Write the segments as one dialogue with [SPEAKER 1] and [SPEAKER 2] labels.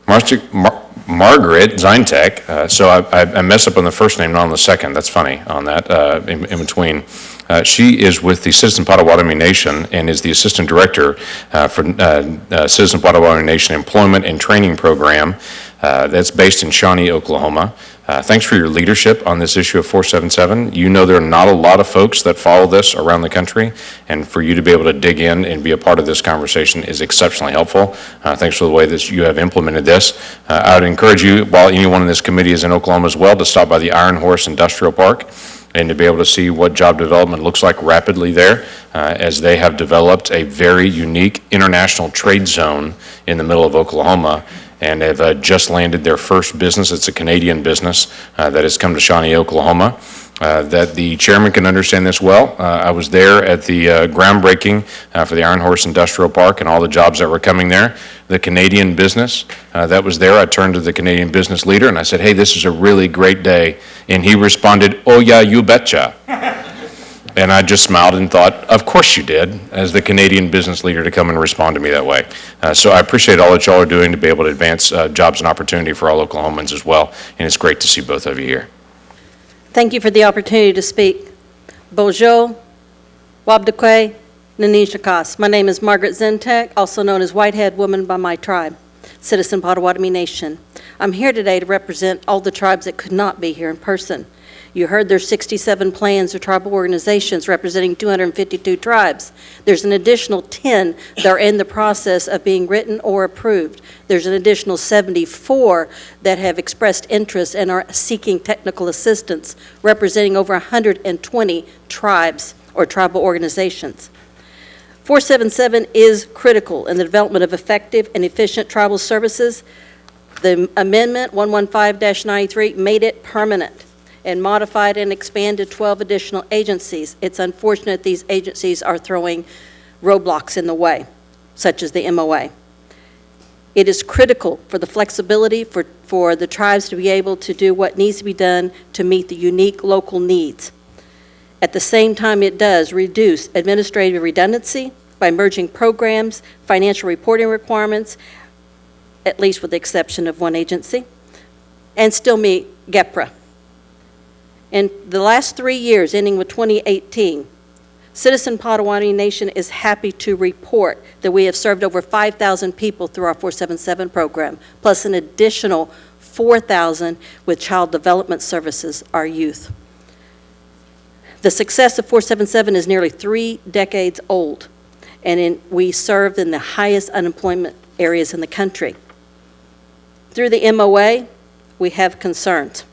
[SPEAKER 1] Margaret Zientek, so I mess up on the first name, not on the second. That's funny on that, in between. She is with the Citizen Potawatomi Nation and is the Assistant Director for Citizen Potawatomi Nation Employment and Training Program that's based in Shawnee, Oklahoma. Thanks for your leadership on this issue of 477. You know there are not a lot of folks that follow this around the country, and for you to be able to dig in and be a part of this conversation is exceptionally helpful. Thanks for the way that you have implemented this. I would encourage you, while anyone in this committee is in Oklahoma as well, to stop by the Iron Horse Industrial Park and to be able to see what job development looks like rapidly there, as they have developed a very unique international trade zone in the middle of Oklahoma, and have just landed their first business. It's a Canadian business that has come to Shawnee, Oklahoma. That the chairman can understand this well. I was there at the groundbreaking for the Iron Horse Industrial Park and all the jobs that were coming there. The Canadian business that was there, I turned to the Canadian business leader and I said, hey, this is a really great day. And he responded, oh yeah, you betcha. And I just smiled and thought, of course you did, as the Canadian business leader, to come and respond to me that way. So I appreciate all that y'all are doing to be able to advance jobs and opportunity for all Oklahomans as well. And it's great to see both of you here.
[SPEAKER 2] Thank you for the opportunity to speak. Bonjour, Wabdekwe, Nanishakas. My name is Margaret Zientek, also known as Whitehead Woman by my tribe, Citizen Potawatomi Nation. I'm here today to represent all the tribes that could not be here in person. You heard there's 67 plans or tribal organizations representing 252 tribes. There's an additional 10 that are in the process of being written or approved. There's an additional 74 that have expressed interest and are seeking technical assistance, representing over 120 tribes or tribal organizations. 477 is critical in the development of effective and efficient tribal services. The amendment 115-93 made it permanent and modified and expanded 12 additional agencies. It's unfortunate these agencies are throwing roadblocks in the way, such as the MOA. It is critical for the flexibility for the tribes to be able to do what needs to be done to meet the unique local needs. At the same time, it does reduce administrative redundancy by merging programs, financial reporting requirements, at least with the exception of one agency, and still meet GEPRA. In the last 3 years, ending with 2018, Citizen Potawatomi Nation is happy to report that we have served over 5,000 people through our 477 program, plus an additional 4,000 with child development services, our youth. The success of 477 is nearly 3 decades old, and we served in the highest unemployment areas in the country. Through the MOA, we have concerns.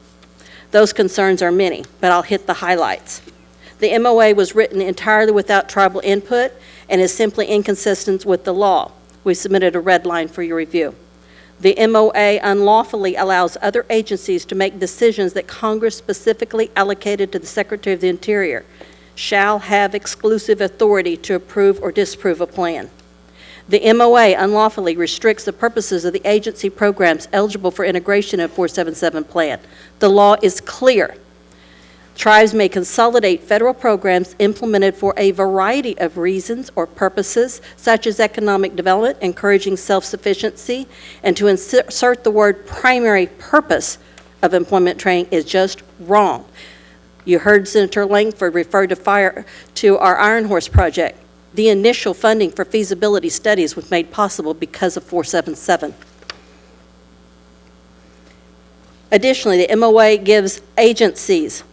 [SPEAKER 2] Those concerns are many, but I'll hit the highlights. The MOA was written entirely without tribal input and is simply inconsistent with the law. We submitted a red line for your review. The MOA unlawfully allows other agencies to make decisions that Congress specifically allocated to the Secretary of the Interior, shall have exclusive authority to approve or disapprove a plan. The MOA unlawfully restricts the purposes of the agency programs eligible for integration in 477 plan. The law is clear. Tribes may consolidate federal programs implemented for a variety of reasons or purposes, such as economic development, encouraging self-sufficiency, and to insert the word primary purpose of employment training is just wrong. You heard Senator Langford refer to our Iron Horse project. The initial funding for feasibility studies was made possible because of 477. Additionally, the MOA gives agencies,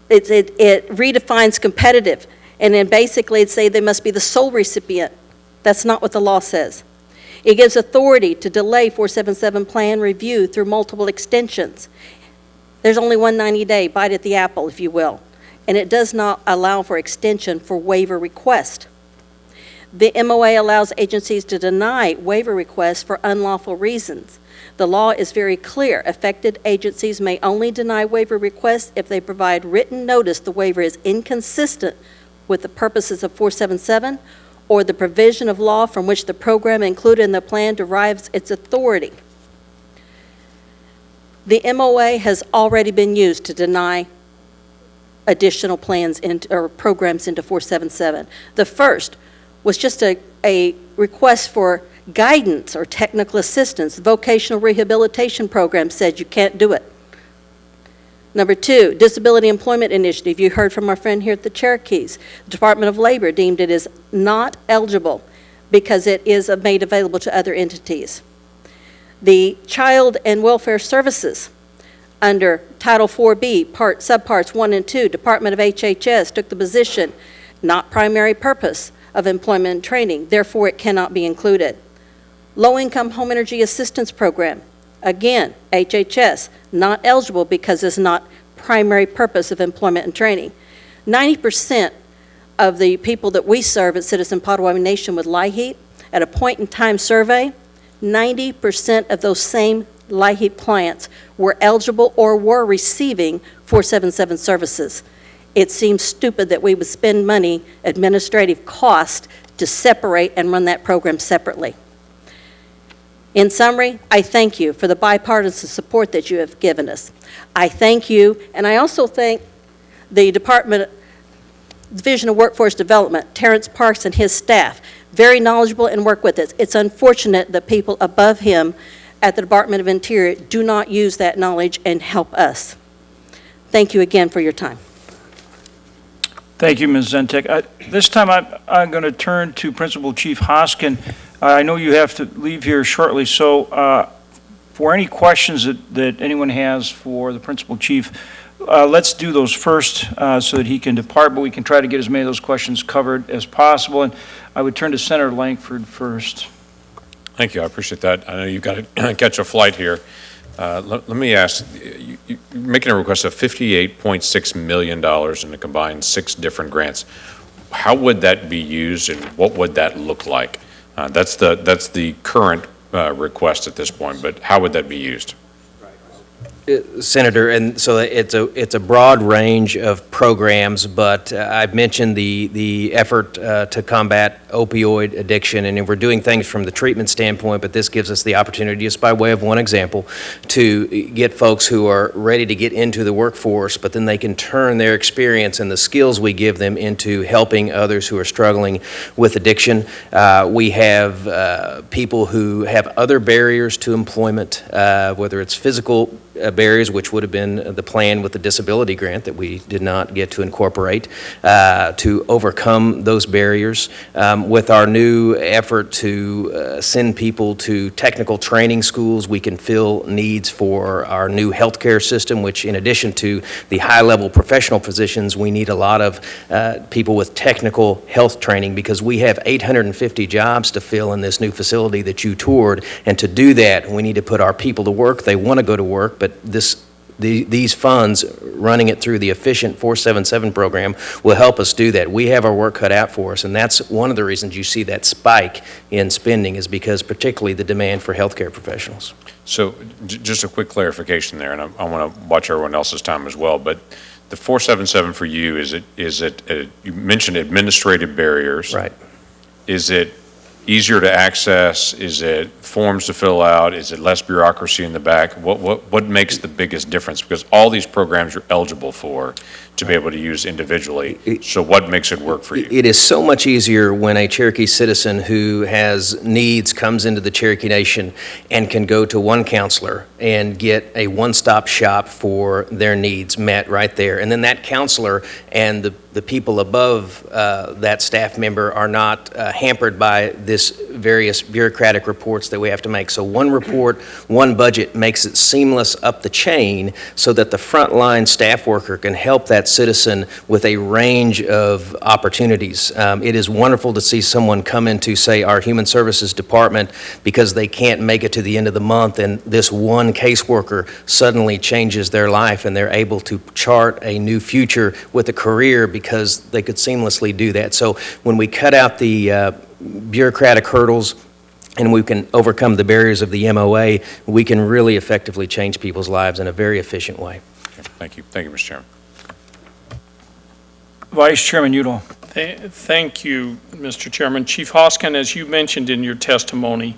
[SPEAKER 2] it redefines competitive, and then basically it say they must be the sole recipient. That's not what the law says. It gives authority to delay 477 plan review through multiple extensions. There's only one 90-day bite at the apple, if you will, and it does not allow for extension for waiver request. The MOA allows agencies to deny waiver requests for unlawful reasons. The law is very clear. Affected agencies may only deny waiver requests if they provide written notice the waiver is inconsistent with the purposes of 477 or the provision of law from which the program included in the plan derives its authority. The MOA has already been used to deny additional plans or programs into 477. The first was just a request for Guidance or technical assistance, vocational rehabilitation program said you can't do it. Number 2, Disability Employment Initiative. You heard from our friend here at the Cherokees. The Department of Labor deemed it is not eligible because it is made available to other entities. The Child and Welfare Services under Title 4B, subparts 1 and 2, Department of HHS took the position, not primary purpose of employment and training, therefore it cannot be included. Low-income home energy assistance program, again, HHS, not eligible because it's not primary purpose of employment and training. 90% of the people that we serve at Citizen Potawatomi Nation with LIHEAP, at a point-in-time survey, 90% of those same LIHEAP clients were eligible or were receiving 477 services. It seems stupid that we would spend money, administrative cost, to separate and run that program separately. In summary, I thank you for the bipartisan support that you have given us. I thank you, and I also thank the Division of Workforce Development, Terrence Parks and his staff, very knowledgeable and work with us. It's unfortunate that people above him at the Department of Interior do not use that knowledge and help us. Thank you again for your time.
[SPEAKER 3] Thank you, Ms. Zientek. This time I'm going to turn to Principal Chief Hoskin. I know you have to leave here shortly, so for any questions that anyone has for the Principal Chief, let's do those first so that he can depart, but we can try to get as many of those questions covered as possible. And I would turn to Senator Langford first.
[SPEAKER 1] Thank you. I appreciate that. I know you've got to catch a flight here. Let me ask, you're making a request of $58.6 million in the combined 6 different grants. How would that be used and what would that look like? That's the current request at this point, but how would that be used?
[SPEAKER 4] Senator, and so it's a broad range of programs, but I've mentioned the effort to combat opioid addiction, and we're doing things from the treatment standpoint, but this gives us the opportunity, just by way of one example, to get folks who are ready to get into the workforce, but then they can turn their experience and the skills we give them into helping others who are struggling with addiction. We have people who have other barriers to employment, whether it's physical barriers, which would have been the plan with the disability grant that we did not get to incorporate, to overcome those barriers. With our new effort to send people to technical training schools, we can fill needs for our new healthcare system, which in addition to the high-level professional positions, we need a lot of people with technical health training, because we have 850 jobs to fill in this new facility that you toured, and to do that, we need to put our people to work. They want to go to work, but these funds, running it through the efficient 477 program, will help us do that. We have our work cut out for us, and that's one of the reasons you see that spike in spending, is because particularly the demand for healthcare professionals.
[SPEAKER 1] So just a quick clarification there, and I want to watch everyone else's time as well, but the 477 for you, is it you mentioned administrative barriers.
[SPEAKER 4] Right.
[SPEAKER 1] Is it easier to access? Is it forms to fill out? Is it less bureaucracy in the back? What makes the biggest difference? Because all these programs you're eligible for to be able to use individually. So what makes it work for you?
[SPEAKER 4] It is so much easier when a Cherokee citizen who has needs comes into the Cherokee Nation and can go to one counselor and get a one-stop shop for their needs met right there. And then that counselor and the people above that staff member are not hampered by this various bureaucratic reports that we have to make. So one report, one budget makes it seamless up the chain so that the frontline staff worker can help that citizen with a range of opportunities. It is wonderful to see someone come into, say, our Human Services Department because they can't make it to the end of the month, and this one caseworker suddenly changes their life and they're able to chart a new future with a career because they could seamlessly do that. So when we cut out the bureaucratic hurdles and we can overcome the barriers of the MOA, we can really effectively change people's lives in a very efficient way.
[SPEAKER 1] Okay, thank you. Thank you, Mr. Chairman.
[SPEAKER 3] Vice Chairman Udall.
[SPEAKER 5] Thank you, Mr. Chairman. Chief Hoskin, as you mentioned in your testimony,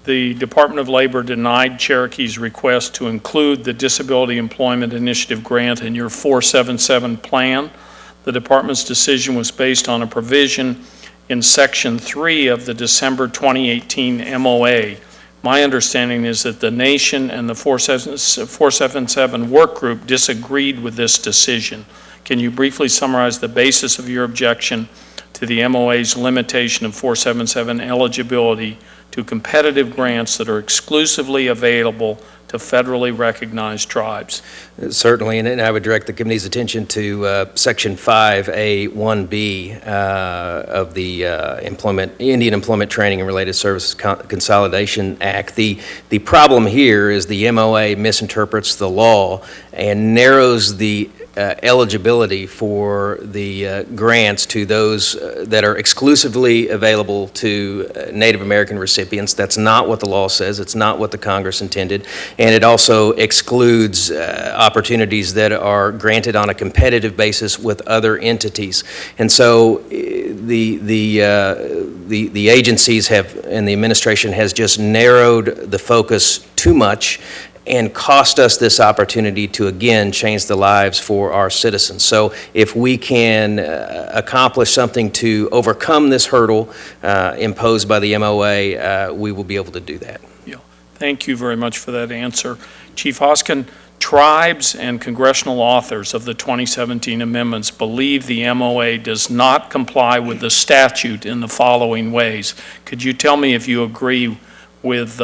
[SPEAKER 5] the Department of Labor denied Cherokee's request to include the Disability Employment Initiative grant in your 477 plan. The department's decision was based on a provision in Section 3 of the December 2018 MOA. My understanding is that the nation and the 477 work group disagreed with this decision. Can you briefly summarize the basis of your objection to the MOA's limitation of 477 eligibility to competitive grants that are exclusively available to federally recognized tribes?
[SPEAKER 4] Certainly, and I would direct the committee's attention to Section 5A1B of the Indian Employment Training and Related Services Consolidation Act. The problem here is the MOA misinterprets the law and narrows the eligibility for the grants to those that are exclusively available to Native American recipients. That's not what the law says. It's not what the Congress intended. And it also excludes opportunities that are granted on a competitive basis with other entities. And so the agencies have, and the administration has just narrowed the focus too much and cost us this opportunity to, again, change the lives for our citizens. So if we can accomplish something to overcome this hurdle imposed by the MOA, we will be able to do that.
[SPEAKER 5] Yeah. Thank you very much for that answer. Chief Hoskin, tribes and congressional authors of the 2017 amendments believe the MOA does not comply with the statute in the following ways. Could you tell me if you agree with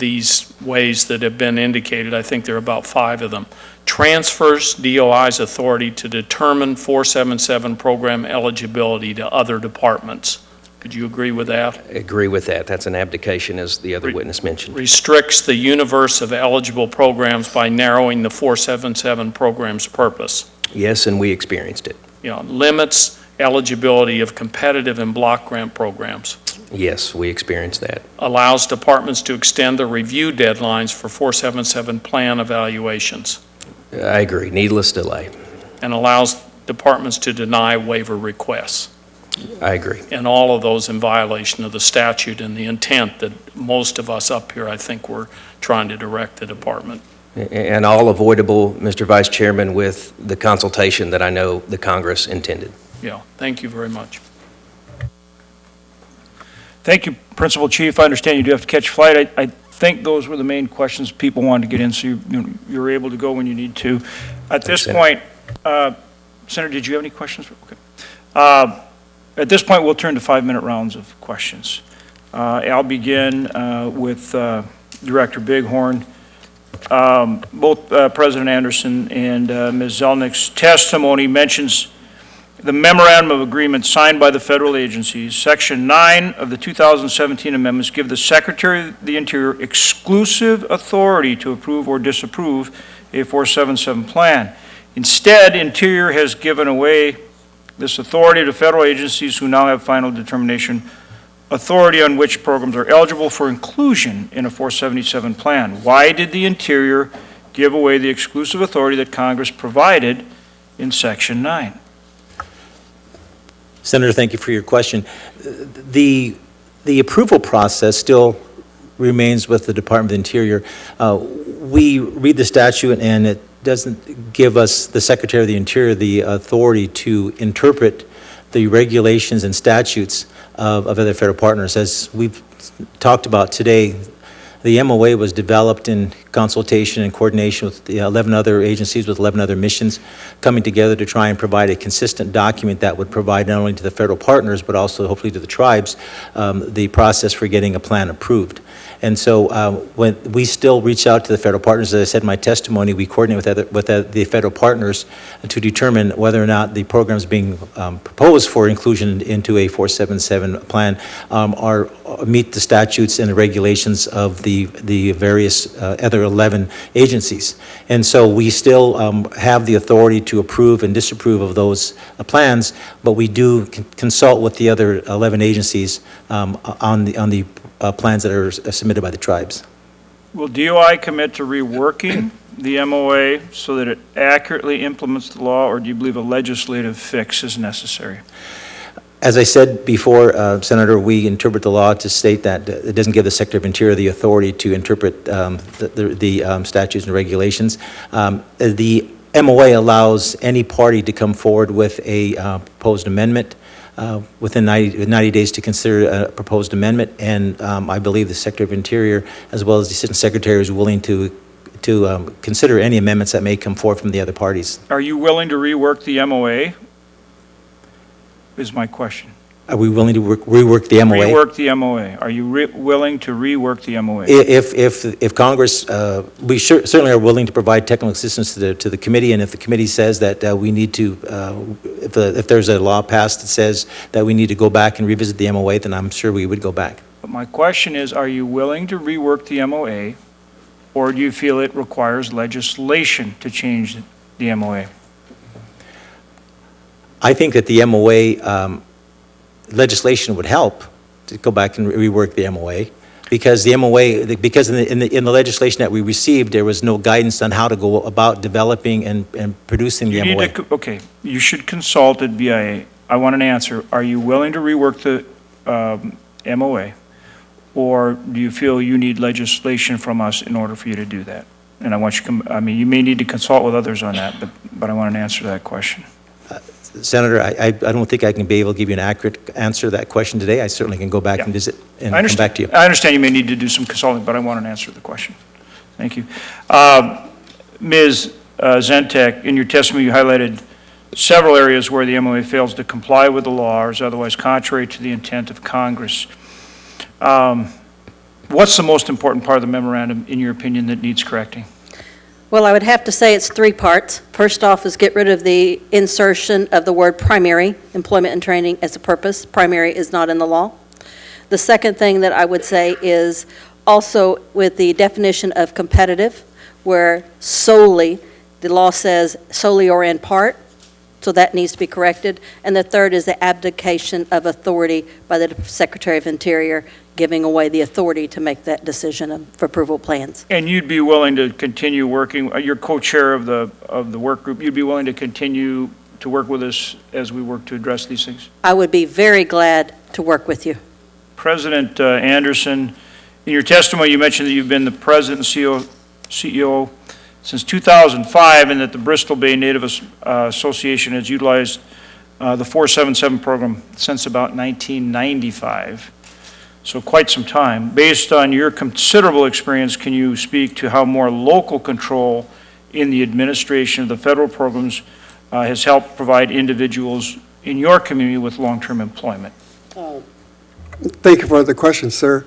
[SPEAKER 5] these ways that have been indicated? I think there are about 5 of them. Transfers DOI's authority to determine 477 program eligibility to other departments. Could you agree with that?
[SPEAKER 4] Agree with that. That's an abdication, as the other witness mentioned.
[SPEAKER 5] Restricts the universe of eligible programs by narrowing the 477 program's purpose.
[SPEAKER 4] Yes, and we experienced it.
[SPEAKER 5] Yeah, limits eligibility of competitive and block grant programs.
[SPEAKER 4] Yes, we experienced that.
[SPEAKER 5] Allows departments to extend the review deadlines for 477 plan evaluations.
[SPEAKER 4] I agree. Needless delay.
[SPEAKER 5] And allows departments to deny waiver requests.
[SPEAKER 4] I agree.
[SPEAKER 5] And all of those in violation of the statute and the intent that most of us up here, I think, were trying to direct the department.
[SPEAKER 4] And all avoidable, Mr. Vice Chairman, with the consultation that I know the Congress intended.
[SPEAKER 5] Yeah, thank you very much.
[SPEAKER 3] Thank you, Principal Chief. I understand you do have to catch flight. I think those were the main questions people wanted to get in, so you're able to go when you need to. At this point, Senator, did you have any questions? Okay. At this point, we'll turn to 5-minute rounds of questions. I'll begin with Director Bighorn. Both President Anderson and Ms. Zelnick's testimony mentions the memorandum of agreement signed by the federal agencies. Section 9 of the 2017 amendments give the Secretary of the Interior exclusive authority to approve or disapprove a 477 plan. Instead, Interior has given away this authority to federal agencies who now have final determination authority on which programs are eligible for inclusion in a 477 plan. Why did the Interior give away the exclusive authority that Congress provided in Section 9?
[SPEAKER 6] Senator, thank you for your question. The approval process still remains with the Department of the Interior. We read the statute, and it doesn't give us, the Secretary of the Interior, the authority to interpret the regulations and statutes of other federal partners. As we've talked about today, the MOA was developed in consultation and coordination with the 11 other agencies, with 11 other missions, coming together to try and provide a consistent document that would provide not only to the federal partners, but also hopefully to the tribes, the process for getting a plan approved. And so when we still reach out to the federal partners, as I said in my testimony, we coordinate with the federal partners to determine whether or not the programs being proposed for inclusion into a 477 plan meet the statutes and the regulations of the various other 11 agencies. And so we still have the authority to approve and disapprove of those plans, but we do consult with the other 11 agencies on the plans that are submitted by the tribes.
[SPEAKER 3] Will DOI commit to reworking the MOA so that it accurately implements the law, or do you believe a legislative fix is necessary?
[SPEAKER 6] As I said before, Senator, we interpret the law to state that it doesn't give the Secretary of Interior the authority to interpret the statutes and regulations. The MOA allows any party to come forward with a proposed amendment within 90 days to consider a proposed amendment, and I believe the Secretary of Interior, as well as the Assistant Secretary, is willing to consider any amendments that may come forward from the other parties.
[SPEAKER 3] Are you willing to rework the MOA? Is my question.
[SPEAKER 6] Are we willing to rework the MOA?
[SPEAKER 3] Rework the MOA. Are you willing to rework the MOA?
[SPEAKER 6] If Congress, we certainly are willing to provide technical assistance to the committee, and if the committee says that we need to, if there's a law passed that says that we need to go back and revisit the MOA, then I'm sure we would go back.
[SPEAKER 3] But my question is, are you willing to rework the MOA, or do you feel it requires legislation to change the MOA?
[SPEAKER 6] I think that the MOA legislation would help to go back and rework the MOA, because the MOA, because in the legislation that we received, there was no guidance on how to go about developing and producing the MOA.
[SPEAKER 3] Okay, you should consult at BIA. I want an answer. Are you willing to rework the MOA, or do you feel you need legislation from us in order for you to do that? And I want you, I mean, you may need to consult with others on that, but I want an answer to that question.
[SPEAKER 6] Senator, I don't think I can be able to give you an accurate answer to that question today. I certainly can go back and visit and come back to you.
[SPEAKER 3] I understand you may need to do some consulting, but I want an answer to the question. Thank you. Ms. Zientek, in your testimony, you highlighted several areas where the MOA fails to comply with the law or is otherwise contrary to the intent of Congress. What's the most important part of the memorandum, in your opinion, that needs correcting?
[SPEAKER 2] Well, I would have to say it's three parts. First off is get rid of the insertion of the word primary, employment and training as a purpose. Primary is not in the law. The second thing that I would say is also with the definition of competitive, where solely, the law says solely or in part, so that needs to be corrected. And the third is the abdication of authority by the Secretary of Interior, giving away the authority to make that decision for approval plans.
[SPEAKER 3] And you'd be willing to continue working, you're co-chair of the work group, you'd be willing to continue to work with us as we work to address these things?
[SPEAKER 2] I would be very glad to work with you.
[SPEAKER 3] President Anderson, in your testimony, you mentioned that you've been the president and CEO since 2005, and that the Bristol Bay Native Association has utilized the 477 program since about 1995. So quite some time. Based on your considerable experience, can you speak to how more local control in the administration of the federal programs has helped provide individuals in your community with long-term employment?
[SPEAKER 7] Thank you for the question, sir.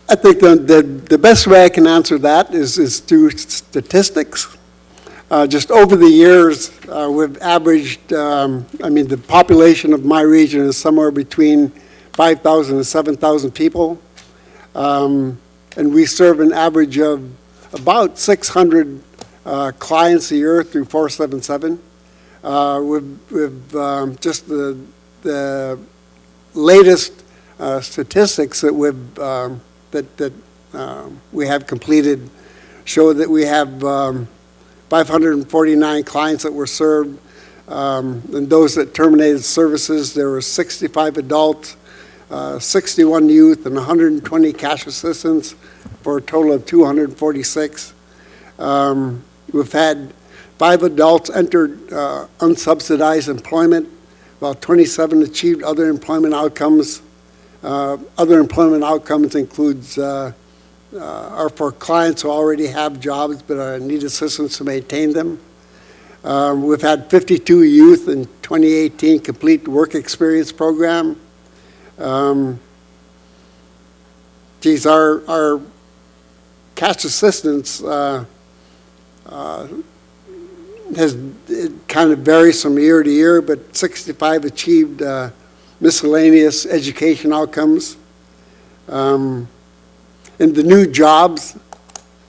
[SPEAKER 7] I think the best way I can answer that is through statistics. Just over the years, we've averaged, the population of my region is somewhere between 5,000 and 7,000 people. And we serve an average of about 600 clients a year through 477. With just the latest statistics that we have completed show that we have 549 clients that were served. And those that terminated services, there were 65 adults, 61 youth, and 120 cash assistants for a total of 246. We've had 5 adults entered unsubsidized employment, while 27 achieved other employment outcomes. Other employment outcomes includes are for clients who already have jobs but need assistance to maintain them. We've had 52 youth in 2018 complete the work experience program. Our cash assistance it kind of varies from year to year, but 65 achieved miscellaneous education outcomes. In the new jobs,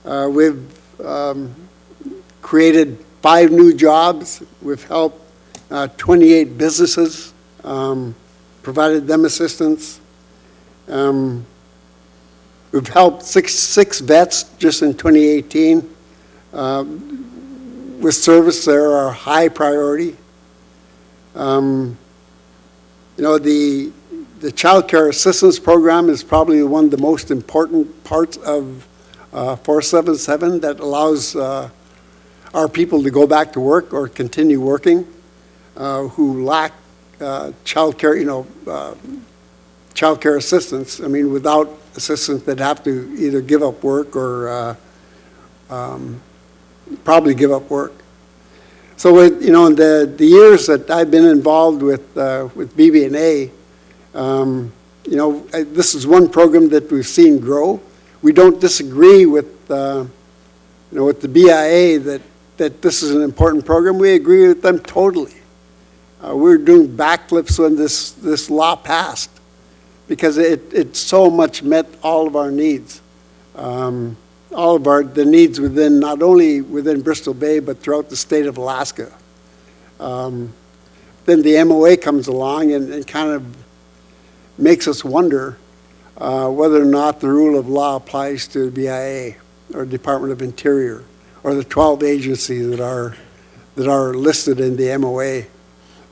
[SPEAKER 7] we've created 5 new jobs. We've helped 28 businesses, provided them assistance. We've helped six vets just in 2018. With service, they're our high priority. The Child Care Assistance Program is probably one of the most important parts of 477 that allows our people to go back to work or continue working. who lack childcare, childcare assistance. I mean, without assistance, they'd have to either give up work or probably give up work. So, in the years that I've been involved with BB&A, this is one program that we've seen grow. We don't disagree with, with the BIA that this is an important program. We agree with them totally. We were doing backflips when this law passed because it so much met all of our needs. All of the needs within, not only within Bristol Bay, but throughout the state of Alaska. Then the MOA comes along and kind of makes us wonder whether or not the rule of law applies to the BIA or Department of Interior or the 12 agencies that are listed in the MOA.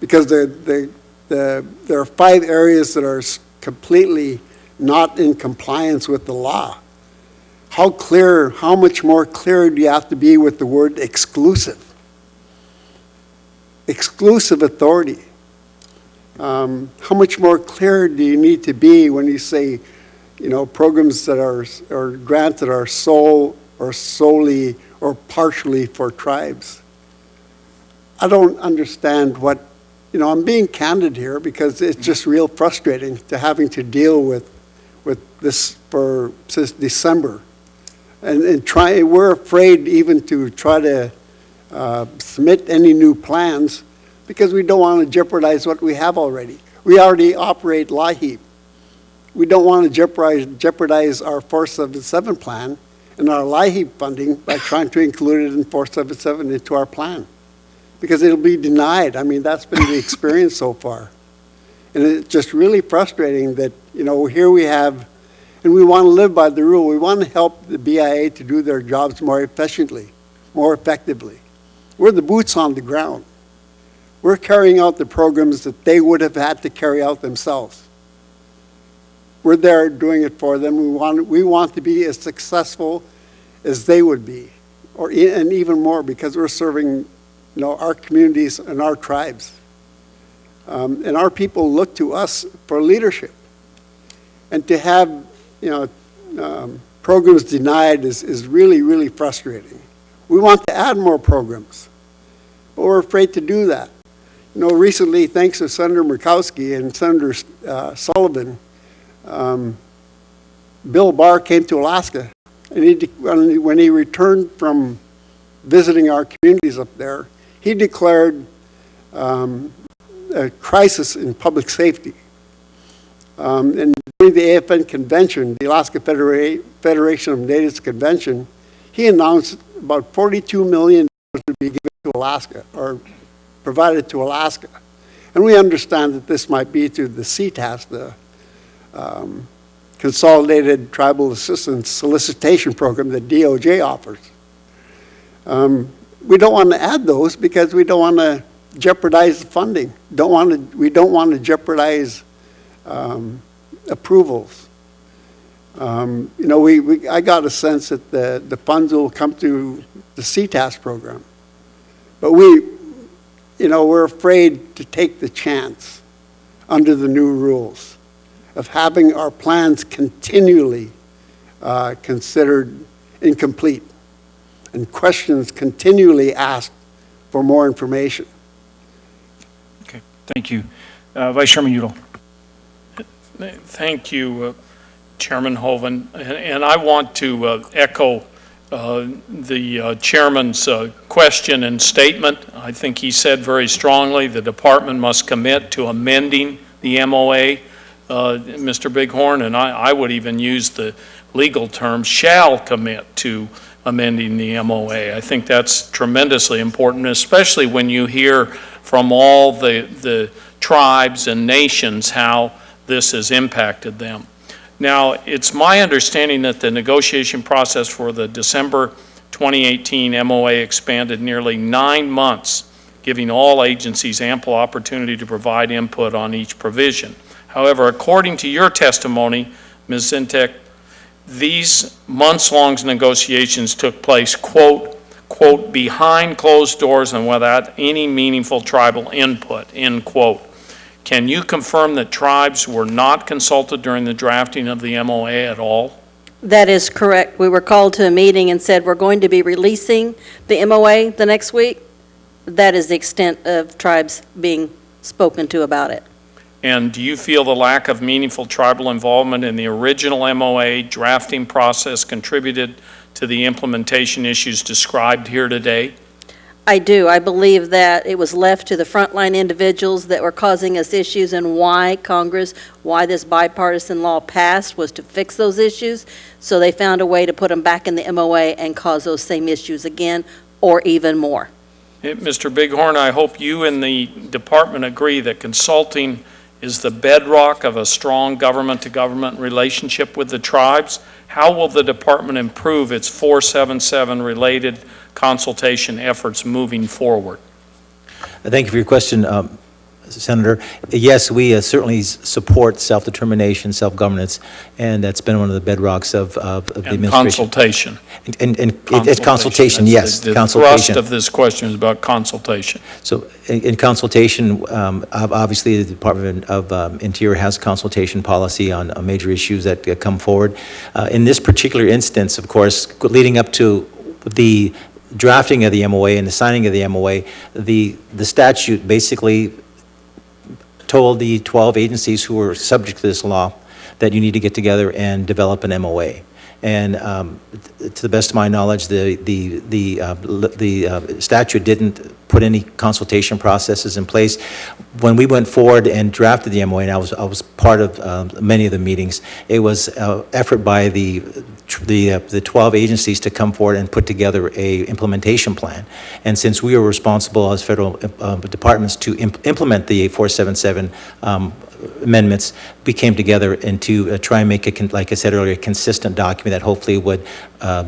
[SPEAKER 7] Because there are 5 areas that are completely not in compliance with the law. How much more clear do you have to be with the word exclusive? Exclusive authority. How much more clear do you need to be when you say, programs that are, or grants that are sole or solely or partially for tribes? I don't understand what, I'm being candid here because it's just real frustrating to having to deal with this since December. And we're afraid even to try to submit any new plans because we don't want to jeopardize what we have already. We already operate LIHEAP. We don't want to jeopardize our 477 plan and our LIHEAP funding by trying to include it in 477 into our plan because it'll be denied. I mean, that's been the experience so far. And it's just really frustrating that, here we have, and we want to live by the rule. We want to help the BIA to do their jobs more efficiently, more effectively. We're the boots on the ground. We're carrying out the programs that they would have had to carry out themselves. We're there doing it for them. We want to be as successful as they would be, and even more because we're serving, our communities and our tribes. And our people look to us for leadership. And to have programs denied is really, really frustrating. We want to add more programs, but we're afraid to do that. Recently, thanks to Senator Murkowski and Senator Sullivan, Bill Barr came to Alaska, and when he returned from visiting our communities up there, he declared a crisis in public safety. And during the AFN convention, the Alaska Federation of Natives Convention, he announced about $42 million to be given to Alaska, or provided to Alaska. And we understand that this might be to the CTAS, the Consolidated Tribal Assistance Solicitation Program that DOJ offers. We don't want to add those because we don't want to jeopardize the funding. We don't want to jeopardize approvals. I got a sense that the funds will come to the CTAS program, but we're afraid to take the chance under the new rules of having our plans continually considered incomplete and questions continually asked for more information.
[SPEAKER 3] Okay, thank you. Vice Chairman Udall.
[SPEAKER 5] Thank you, Chairman Hoven. And I want to echo the chairman's question and statement. I think he said very strongly the department must commit to amending the MOA, Mr. Bighorn, and I would even use the legal term shall commit to amending the MOA. I think that's tremendously important, especially when you hear from all the tribes and nations how this has impacted them. Now, it's my understanding that the negotiation process for the December 2018 MOA expanded nearly 9 months, giving all agencies ample opportunity to provide input on each provision. However, according to your testimony, Ms. Zientek, these months-long negotiations took place, quote, quote, behind closed doors and without any meaningful tribal input, end quote. Can you confirm that tribes were not consulted during the drafting of the MOA at all?
[SPEAKER 2] That is correct. We were called to a meeting and said we're going to be releasing the MOA the next week. That is the extent of tribes being spoken to about it.
[SPEAKER 5] And do you feel the lack of meaningful tribal involvement in the original MOA drafting process contributed to the implementation issues described here today?
[SPEAKER 2] I do. I believe that it was left to the frontline individuals that were causing us issues, and why Congress, why this bipartisan law passed was to fix those issues. So they found a way to put them back in the MOA and cause those same issues again, or even more.
[SPEAKER 5] Mr. Bighorn, I hope you and the department agree that consulting is the bedrock of a strong government-to-government relationship with the tribes. How will the department improve its 477-related consultation efforts moving forward?
[SPEAKER 6] Thank you for your question, Senator. Yes, we certainly support self-determination, self-governance, and that's been one of the bedrocks of the administration.
[SPEAKER 5] Consultation.
[SPEAKER 6] And it's consultation, yes,
[SPEAKER 5] The
[SPEAKER 6] consultation.
[SPEAKER 5] thrust of this question is about consultation.
[SPEAKER 6] So in consultation, obviously, the Department of Interior has consultation policy on major issues that come forward. In this particular instance, of course, leading up to the drafting of the MOA and the signing of the MOA, the statute basically told the 12 agencies who were subject to this law that you need to get together and develop an MOA. And to the best of my knowledge, the statute didn't put any consultation processes in place. When we went forward and drafted the MOA, and I was part of many of the meetings, it was effort by the 12 agencies to come forward and put together a implementation plan. And since we were responsible as federal departments to implement the 477 amendments, we came together and to try and make it, like I said earlier, a consistent document that hopefully would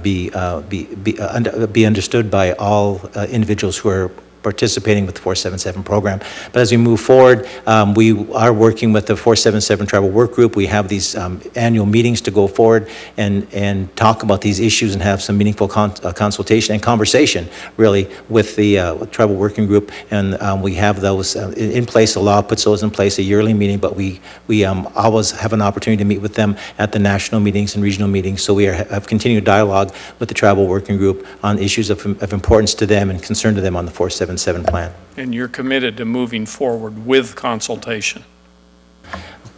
[SPEAKER 6] be understood by all individuals who are participating with the 477 program. But as we move forward, we are working with the 477 Tribal Work Group. We have these annual meetings to go forward and talk about these issues and have some meaningful consultation and conversation, really, with the Tribal Working Group. And we have those in place. The law puts those in place, a yearly meeting, but we always have an opportunity to meet with them at the national meetings and regional meetings. So we have continued dialogue with the Tribal Working Group on issues of importance to them and concern to them on the 477 plan.
[SPEAKER 5] And you're committed to moving forward with consultation?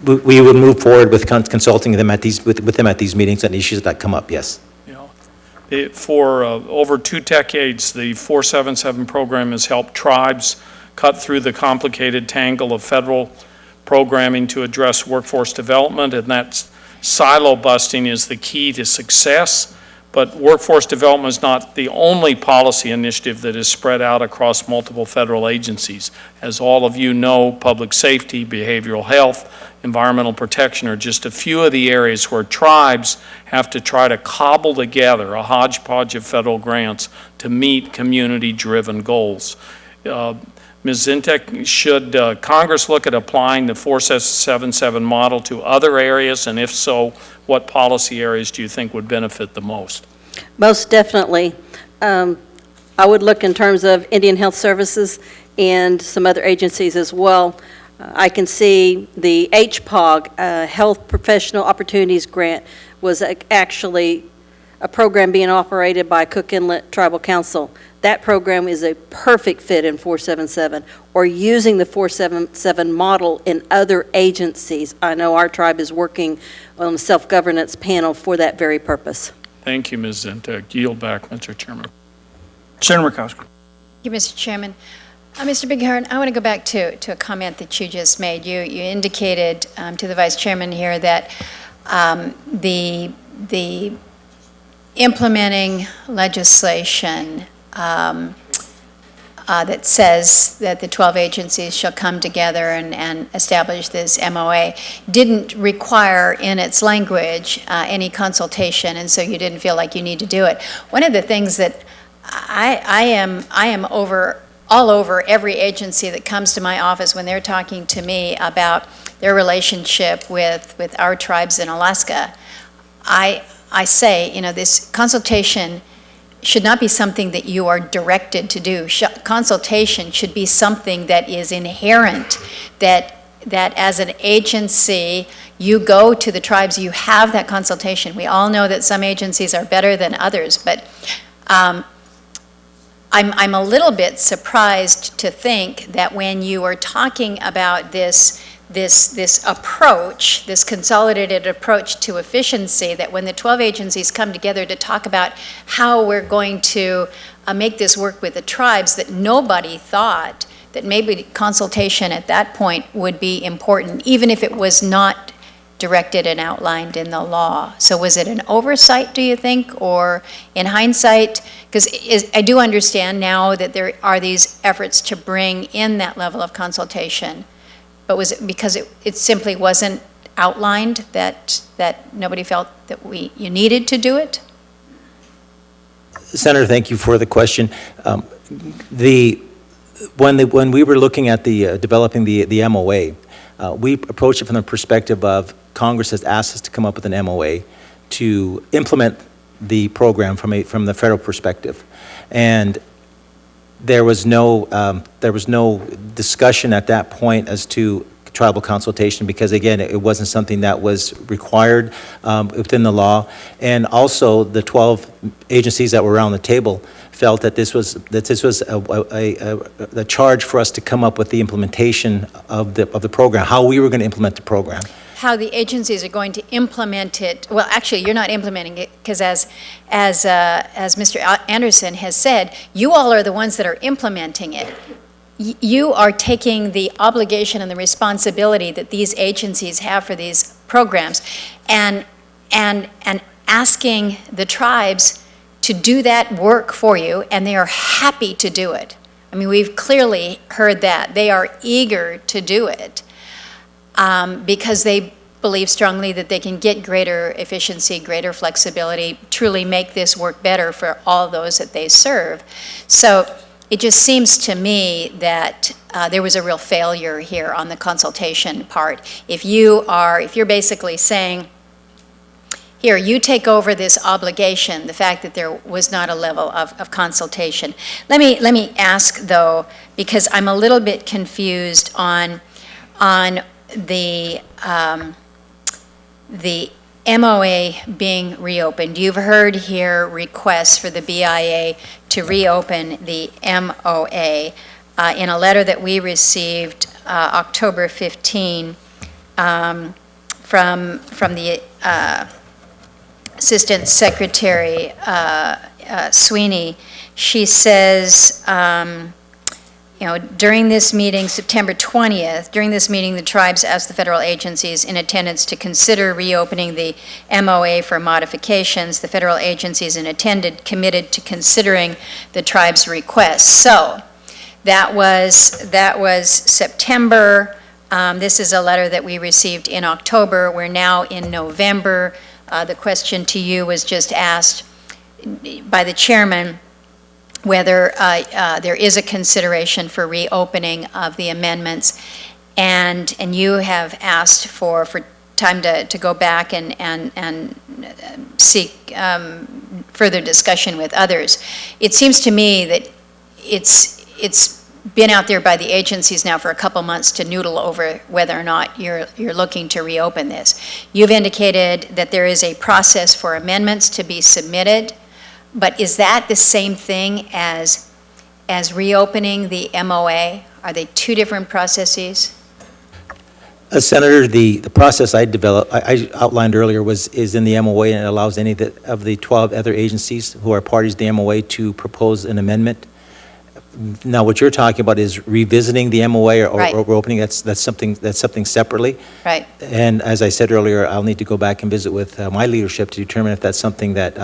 [SPEAKER 6] We will move forward with consulting them with them at these meetings on issues that come up, yes.
[SPEAKER 5] For over 2 decades, the 477 program has helped tribes cut through the complicated tangle of federal programming to address workforce development, and that silo busting is the key to success. But workforce development is not the only policy initiative that is spread out across multiple federal agencies. As all of you know, public safety, behavioral health, environmental protection are just a few of the areas where tribes have to try to cobble together a hodgepodge of federal grants to meet community-driven goals. Ms. Zientek, should Congress look at applying the 477 model to other areas, and if so, what policy areas do you think would benefit the most?
[SPEAKER 2] Most definitely. I would look in terms of Indian Health Services and some other agencies as well. I can see the HPOG, Health Professional Opportunities Grant, was actually a program being operated by Cook Inlet Tribal Council. That program is a perfect fit in 477, or using the 477 model in other agencies. I know our tribe is working on a self-governance panel for that very purpose.
[SPEAKER 5] Thank you, Ms. Zientek. Yield back, Mr. Chairman.
[SPEAKER 3] Senator Murkowski.
[SPEAKER 8] Thank you, Mr. Chairman. Mr. Bighorn, I want to go back to a comment that you just made. You indicated to the Vice Chairman here that the implementing legislation that says that the 12 agencies shall come together and establish this MOA didn't require in its language any consultation, and so you didn't feel like you need to do it. One of the things that I am all over every agency that comes to my office when they're talking to me about their relationship with our tribes in Alaska, I say, this consultation should not be something that you are directed to do. Consultation should be something that is inherent, that as an agency, you go to the tribes, you have that consultation. We all know that some agencies are better than others, but I'm a little bit surprised to think that when you are talking about this approach, this consolidated approach to efficiency, that when the 12 agencies come together to talk about how we're going to make this work with the tribes, that nobody thought that maybe consultation at that point would be important, even if it was not directed and outlined in the law. So was it an oversight, do you think, or in hindsight? Because I do understand now that there are these efforts to bring in that level of consultation, but was it because it simply wasn't outlined that nobody felt that you needed to do it?
[SPEAKER 6] Senator, thank you for the question. When we were looking at developing the MOA, we approached it from the perspective of Congress has asked us to come up with an MOA to implement the program from the federal perspective, and there was no discussion at that point as to tribal consultation, because again, it wasn't something that was required within the law. And also the 12 agencies that were around the table felt that this was a charge for us to come up with the implementation of the program, how we were going to implement the program.
[SPEAKER 8] How the agencies are going to implement it. Well, actually, you're not implementing it, because as Mr. Anderson has said, you all are the ones that are implementing it. You are taking the obligation and the responsibility that these agencies have for these programs and asking the tribes to do that work for you, and they are happy to do it. I mean, we've clearly heard that. They are eager to do it. Because they believe strongly that they can get greater efficiency, greater flexibility, truly make this work better for all those that they serve. So it just seems to me that there was a real failure here on the consultation part. If you're basically saying, here, you take over this obligation, the fact that there was not a level of consultation. Let me ask, though, because I'm a little bit confused on the MOA being reopened. You've heard here requests for the BIA to reopen the MOA. In a letter that we received October 15 from the Assistant Secretary Sweeney, she says, during this meeting, September 20th, during this meeting, the tribes asked the federal agencies in attendance to consider reopening the MOA for modifications. The federal agencies in attendance committed to considering the tribes' requests. So that was September. This is a letter that we received in October. We're now in November. The question to you was just asked by the chairman whether there is a consideration for reopening of the amendments, and you have asked for time to go back and seek further discussion with others. It seems to me that it's been out there by the agencies now for a couple months to noodle over whether or not you're looking to reopen this. You've indicated that there is a process for amendments to be submitted. But is that the same thing as reopening the MOA? Are they two different processes?
[SPEAKER 6] Senator, the process I outlined earlier is in the MOA, and it allows any of the 12 other agencies who are parties to the MOA to propose an amendment. Now, what you're talking about is revisiting the MOA or
[SPEAKER 8] Right.
[SPEAKER 6] opening. That's something separately.
[SPEAKER 8] Right.
[SPEAKER 6] And as I said earlier, I'll need to go back and visit with my leadership to determine if that's something that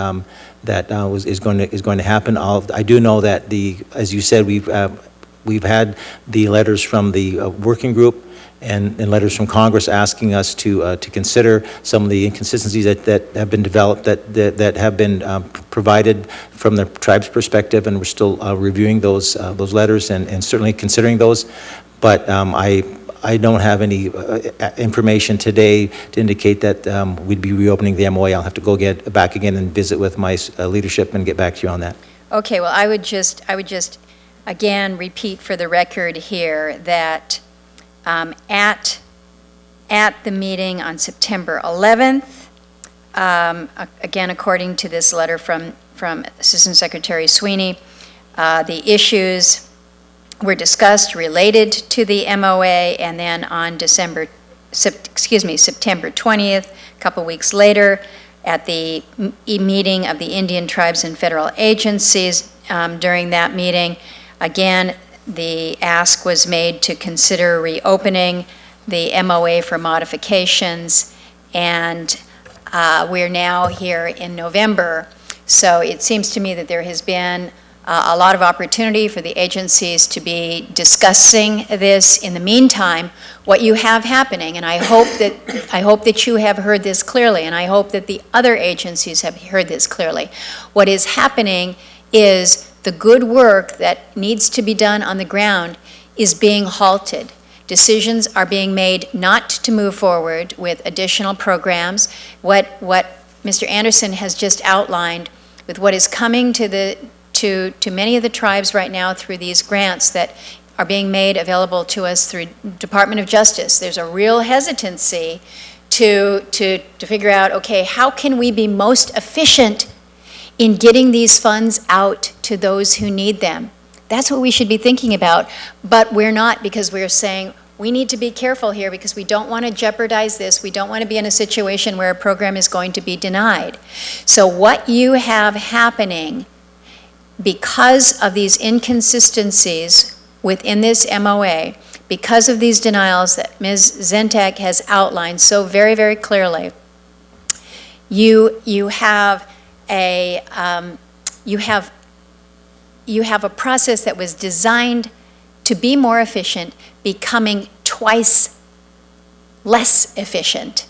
[SPEAKER 6] is going to happen. I do know that as you said, we've had the letters from the working group and letters from Congress asking us to consider some of the inconsistencies that have been developed, that have been provided from the tribe's perspective, and we're still reviewing those letters and certainly considering those. But I don't have any information today to indicate that we'd be reopening the MOA. I'll have to go get back again and visit with my leadership and get back to you on that.
[SPEAKER 8] Okay, well, I would just, again, repeat for the record here that at the meeting on September 11th, again, according to this letter from Assistant Secretary Sweeney, the issues were discussed related to the MOA, and then on September 20th, a couple weeks later, at the meeting of the Indian tribes and federal agencies, during that meeting, again, the ask was made to consider reopening the MOA for modifications, and we're now here in November. So it seems to me that there has been a lot of opportunity for the agencies to be discussing this. In the meantime, what you have happening, and I hope that you have heard this clearly, and I hope that the other agencies have heard this clearly. What is happening is the good work that needs to be done on the ground is being halted. Decisions are being made not to move forward with additional programs. What Mr. Anderson has just outlined with what is coming to many of the tribes right now through these grants that are being made available to us through Department of Justice. There's a real hesitancy to figure out, okay, how can we be most efficient in getting these funds out to those who need them? That's what we should be thinking about, but we're not, because we're saying we need to be careful here because we don't want to jeopardize this. We don't want to be in a situation where a program is going to be denied. So what you have happening because of these inconsistencies within this MOA, because of these denials that Ms. Zientek has outlined so very, very clearly, you have a process that was designed to be more efficient, becoming twice less efficient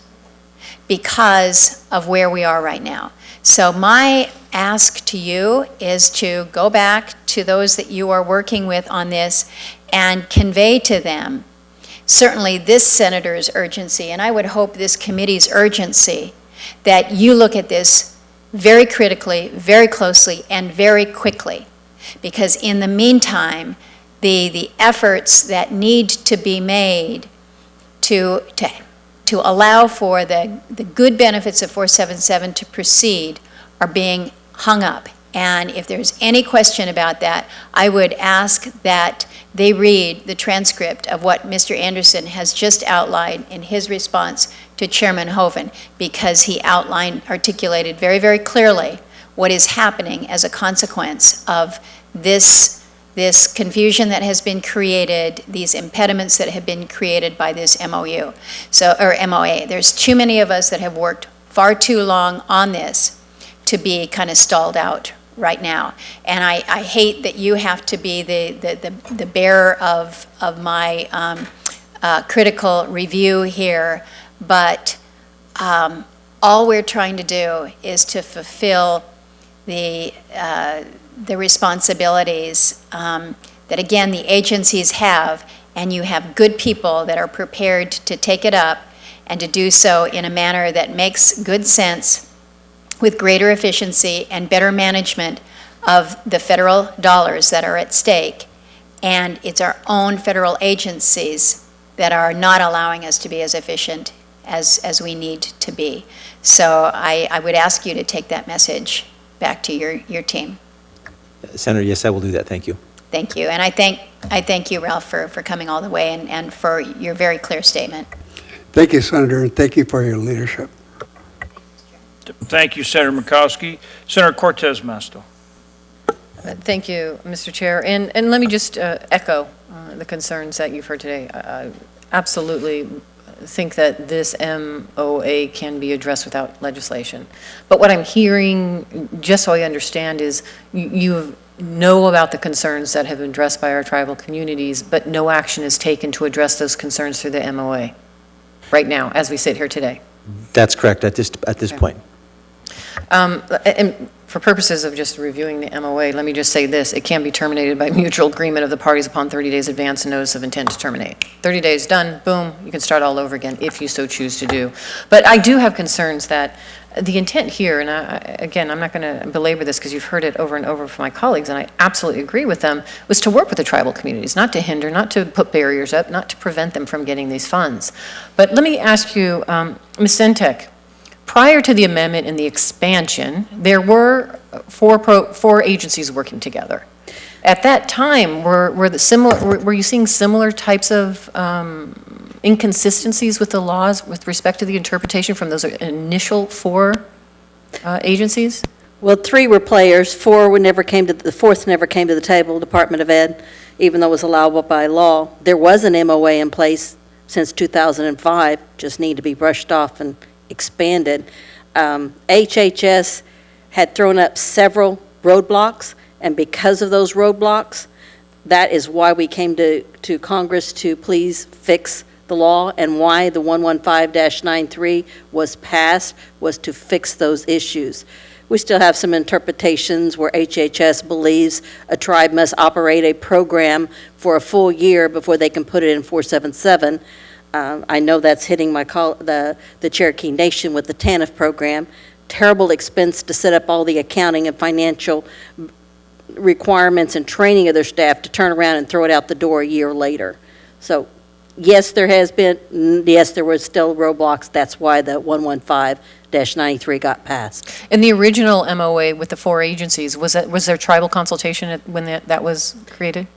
[SPEAKER 8] because of where we are right now. So my ask to you is to go back to those that you are working with on this and convey to them certainly this senator's urgency, and I would hope this committee's urgency, that you look at this very critically, very closely, and very quickly. Because in the meantime, the efforts that need to be made to allow for the good benefits of 477 to proceed are being hung up. And if there's any question about that, I would ask that they read the transcript of what Mr. Anderson has just outlined in his response to Chairman Hoeven, because he articulated very, very clearly what is happening as a consequence of this confusion that has been created, these impediments that have been created by this MOA. There's too many of us that have worked far too long on this to be kind of stalled out right now. And I hate that you have to be the bearer of my critical review here, but all we're trying to do is to fulfill the responsibilities that, again, the agencies have, and you have good people that are prepared to take it up and to do so in a manner that makes good sense with greater efficiency and better management of the federal dollars that are at stake. And it's our own federal agencies that are not allowing us to be as efficient as we need to be. So I would ask you to take that message back to your team.
[SPEAKER 6] Senator, yes, I will do that. Thank you.
[SPEAKER 8] Thank you. And I thank you, Ralph, for coming all the way and for your very clear statement.
[SPEAKER 7] Thank you, Senator, and thank you for your leadership.
[SPEAKER 3] Thank you, Senator Murkowski. Senator Cortez Masto.
[SPEAKER 9] Thank you, Mr. Chair. And let me just echo the concerns that you've heard today. I absolutely think that this MOA can be addressed without legislation. But what I'm hearing, just so I understand, is you know about the concerns that have been addressed by our tribal communities, but no action is taken to address those concerns through the MOA right now, as we sit here today.
[SPEAKER 6] That's correct at this point.
[SPEAKER 9] And for purposes of just reviewing the MOA, let me just say this. It can be terminated by mutual agreement of the parties upon 30 days advance and notice of intent to terminate. 30 days, done, boom, you can start all over again if you so choose to do. But I do have concerns that The intent here, and again, I'm not going to belabor this because you've heard it over and over from my colleagues, and I absolutely agree with them, was to work with the tribal communities, not to hinder, not to put barriers up, not to prevent them from getting these funds. But let me ask you, Ms. Zientek, prior to the amendment and the expansion, there were four agencies working together. At that time, were you seeing similar types of inconsistencies with the laws with respect to the interpretation from those initial four agencies?
[SPEAKER 2] Well, three were players, the fourth never came to the table, Department of Ed, even though it was allowable by law. There was an MOA in place since 2005, just need to be brushed off and expanded. HHS had thrown up several roadblocks, and because of those roadblocks, that is why we came to Congress to please fix the law, and why the 115-93 was passed was to fix those issues. We still have some interpretations where HHS believes a tribe must operate a program for a full year before they can put it in 477. I know that's hitting the Cherokee Nation with the TANF program. Terrible expense to set up all the accounting and financial requirements and training of their staff to turn around and throw it out the door a year later. So yes, there were still roadblocks. That's why the 115-93 got passed.
[SPEAKER 9] In the original MOA with the four agencies, was there tribal consultation when that was created?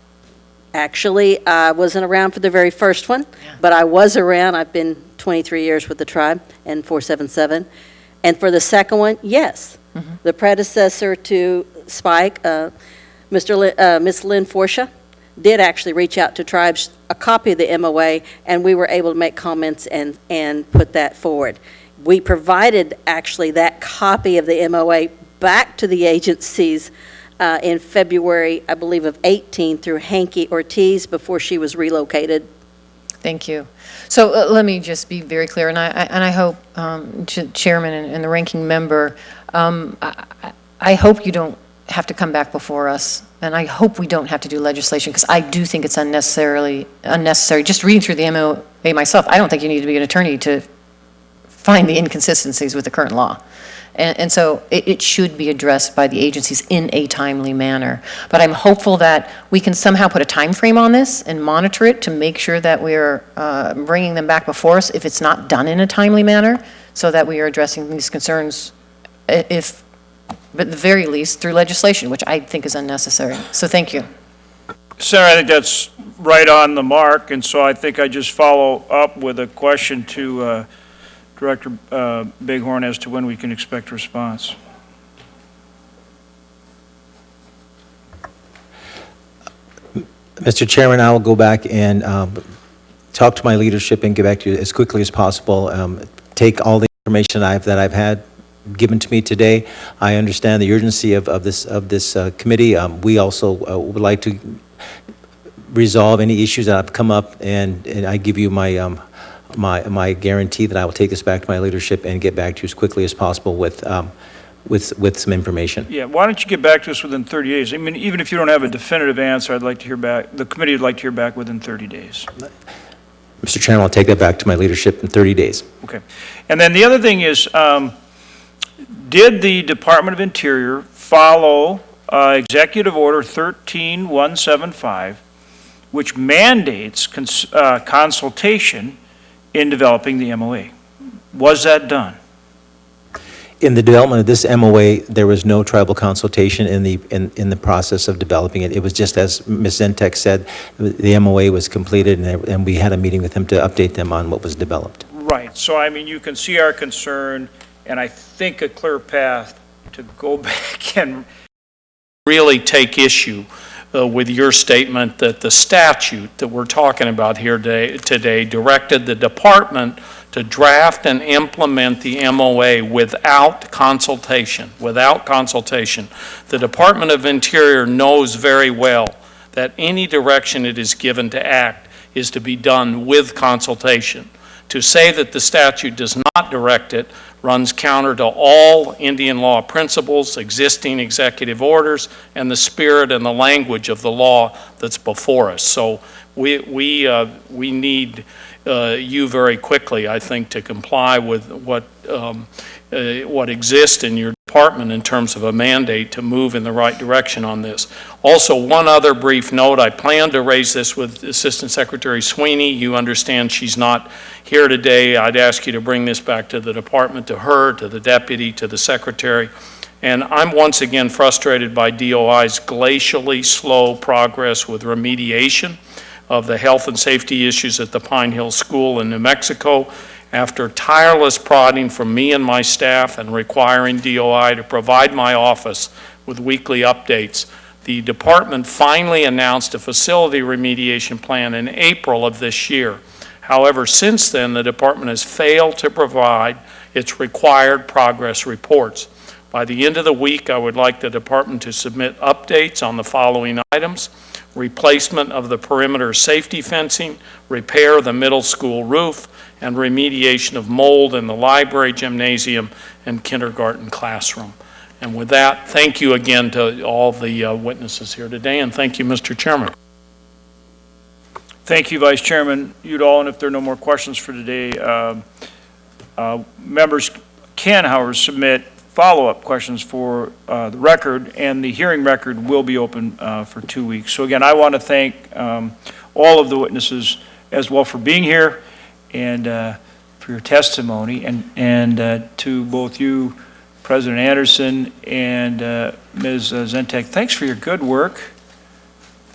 [SPEAKER 2] Actually, I wasn't around for the very first one, but I was around. I've been 23 years with the tribe and 477. And for the second one, yes. Mm-hmm. The predecessor to Spike, Miss Lynn Forsha, did actually reach out to tribes, a copy of the MOA, and we were able to make comments and put that forward. We provided actually that copy of the MOA back to the agencies in February, I believe, of 18 through Hanky Ortiz before she was relocated.
[SPEAKER 9] Thank you. So let me just be very clear, and I hope, Chairman and the ranking member, I hope you don't have to come back before us, and I hope we don't have to do legislation, because I do think it's unnecessary. Just reading through the MOA myself, I don't think you need to be an attorney to find the inconsistencies with the current law. And so it should be addressed by the agencies in a timely manner. But I'm hopeful that we can somehow put a time frame on this and monitor it to make sure that we're bringing them back before us if it's not done in a timely manner, so that we are addressing these concerns, but at the very least through legislation, which I think is unnecessary. So thank you.
[SPEAKER 3] Senator, I think that's right on the mark, and so I think I just follow up with a question to Director Bighorn as to when we can expect a response.
[SPEAKER 6] Mr. Chairman, I will go back and talk to my leadership and get back to you as quickly as possible. Take all the information that I've had given to me today. I understand the urgency of this committee. We also would like to resolve any issues that have come up, and I give you my guarantee that I will take this back to my leadership and get back to you as quickly as possible with some information.
[SPEAKER 3] Yeah, why don't you get back to us within 30 days? I mean, even if you don't have a definitive answer, I'd like to hear back, the committee would like to hear back within 30 days.
[SPEAKER 6] Mr. Chairman, I'll take that back to my leadership in 30 days.
[SPEAKER 3] Okay. And then the other thing is, did the Department of Interior follow Executive Order 13175, which mandates consultation in developing the MOA? Was that done?
[SPEAKER 6] In the development of this MOA, there was no tribal consultation in the process of developing it. It was just as Ms. Zientek said, the MOA was completed, and we had a meeting with them to update them on what was developed.
[SPEAKER 3] Right. So, I mean, you can see our concern, and I think a clear path to go back and really take issue with your statement that the statute that we're talking about here today directed the department to draft and implement the MOA without consultation. Without consultation. The Department of Interior knows very well that any direction it is given to act is to be done with consultation. To say that the statute does not direct it runs counter to all Indian law principles, existing executive orders, and the spirit and the language of the law that's before us. So we need
[SPEAKER 5] you very quickly, I think, to comply with what exists in your department in terms of a mandate to move in the right direction on this. Also, one other brief note, I plan to raise this with Assistant Secretary Sweeney. You understand she's not here today. I'd ask you to bring this back to the department, to her, to the deputy, to the secretary. And I'm once again frustrated by DOI's glacially slow progress with remediation of the health and safety issues at the Pine Hill School in New Mexico. After tireless prodding from me and my staff and requiring DOI to provide my office with weekly updates, the department finally announced a facility remediation plan in April of this year. However, since then, the department has failed to provide its required progress reports. By the end of the week, I would like the department to submit updates on the following items: replacement of the perimeter safety fencing, repair of the middle school roof, and remediation of mold in the library, gymnasium, and kindergarten classroom. And with that, thank you again to all the witnesses here today, and thank you, Mr. Chairman.
[SPEAKER 3] Thank you, Vice Chairman Udall, and if there are no more questions for today, members can, however, submit follow-up questions for the record, and the hearing record will be open for 2 weeks. So again, I want to thank all of the witnesses as well for being here and for your testimony, and to both you, President Anderson, and Ms. Zientek, thanks for your good work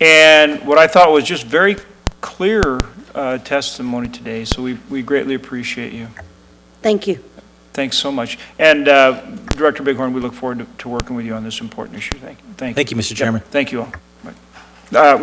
[SPEAKER 3] and what I thought was just very clear testimony today, so we greatly appreciate you.
[SPEAKER 2] Thank you.
[SPEAKER 3] Thanks so much. And Director Bighorn, we look forward to working with you on this important issue. Thank you.
[SPEAKER 6] Thank you, Mr. Chairman.
[SPEAKER 3] Thank you all. With that